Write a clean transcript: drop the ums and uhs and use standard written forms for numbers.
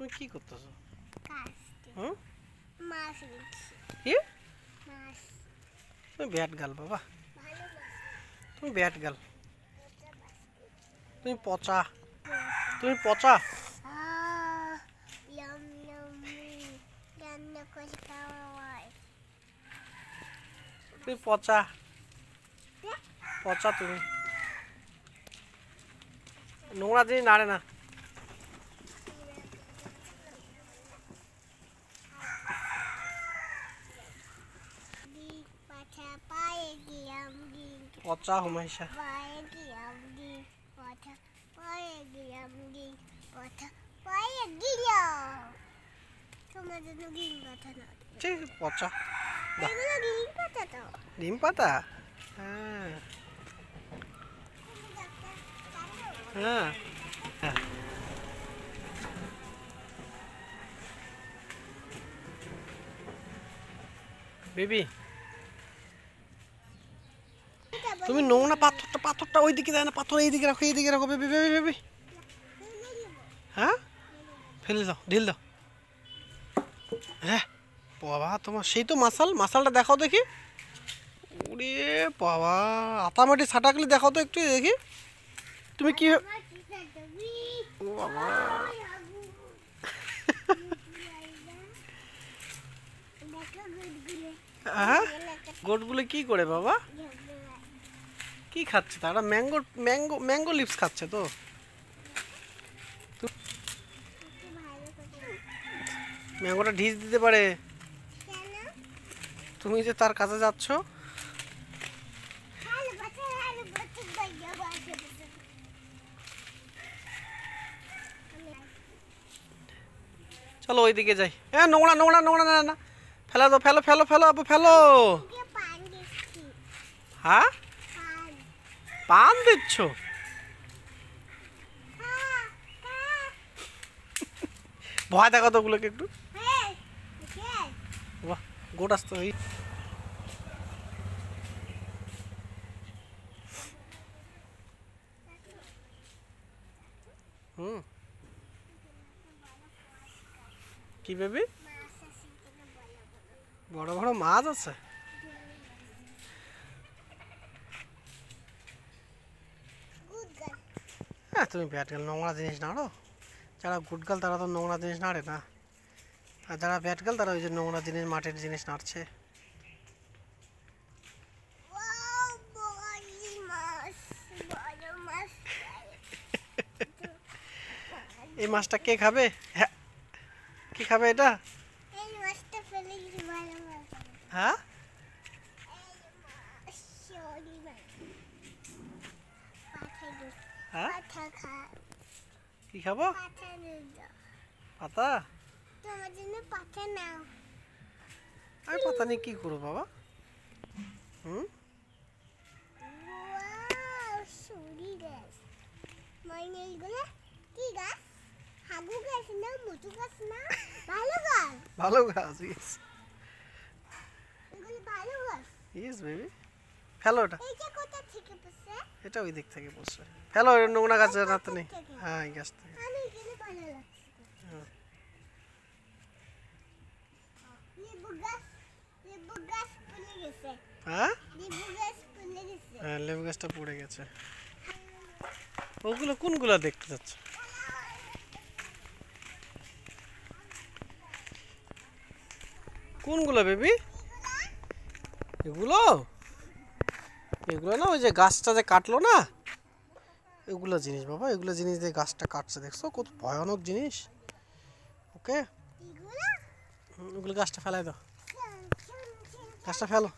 তুমি কি করতেছো? হুম? কি? তুমি ব্যাট গাল বাবা, তুমি ব্যাট গাল, তুমি পচা, তুমি পচা। তুমি পচা, পচা তুমি। নোংরা জিনিস নাড়ে না। পচা হুমাইশা। ঠিক পচা। ডিম পাতা। হ্যাঁ হ্যাঁ হ্যাঁ। বেবি তুমি নোংরা পাথরটা, পাথরটা ওই দিকে দেয় না, পাথর এইদিকে রাখো, এইদিকে রাখো বেবি, বেবি বেবি। হ্যাঁ ফেলে দাও, ঢিল দাও। হ্যাঁ বাবা, তোমার সেই তো মাসাল, মাসালটা দেখাও দেখি। ওরে বাবা, আতামাটি ছাটাকলি দেখাও তো একটু দেখি। তুমি কি ও বাবা, হ্যাঁ গোটগুলো কি করে বাবা, কি খাচ্ছে তারা? ম্যাঙ্গো, ম্যাঙ্গো, ম্যাঙ্গো লিপস খাচ্ছে তো। ম্যাঙ্গোটা ঢিস দিতে পারে। তুমি যে তার কাছে যাচ্ছ। চলো ওইদিকে যাই। হ্যাঁ নোংরা নোংরা নোংরা, না না ফেলা দাও, ফেলো ফেলো ফেলো আপু ফেলো। হ্যাঁ পান দিচ্ছ? ভয় দেখা তো ওগুলোকে একটু। বাহ গোট আসতো। হুম কি বেবি? বড় বড় মাছ আছে? হ্যাঁ তুমি ব্যাট গাল, নোংরা জিনিস নাড়ো। যারা গুড গাল তারা তো নোংরা জিনিস নাড়ে না, আর যারা ব্যাট গাল তারা ওই যে নোংরা জিনিস, মাটির জিনিস নাড়ছে। এই মাছটা কে খাবে? হ্যাঁ কি খাবে এটা? হ্যাঁ হ্যাঁ কি খাবো? পাতা? আমি পাতা নিয়ে কি করবো বাবা? হুম ভালো গাছ। ইয়েস বেবি, ফেলো এটা, এটা ওই দিক থেকে বসে ফেলো, নোংরা গাছের রাতে নেই। হ্যাঁ এই গাছ থেকে। হ্যাঁ হ্যাঁ লেবু গাছটা পড়ে গেছে। ওগুলো কোনগুলো দেখতে যাচ্ছে? কোনগুলো বেবি? এগুলো, এগুলো না ওই যে গাছটা যে কাটলো না, এগুলো জিনিস বাবা, এগুলো জিনিস দিয়ে গাছটা কাটছে, দেখছো কত ভয়ানক জিনিস। ওকে ওগুলো গাছটা ফেলাই দাও, গাছটা ফেলো।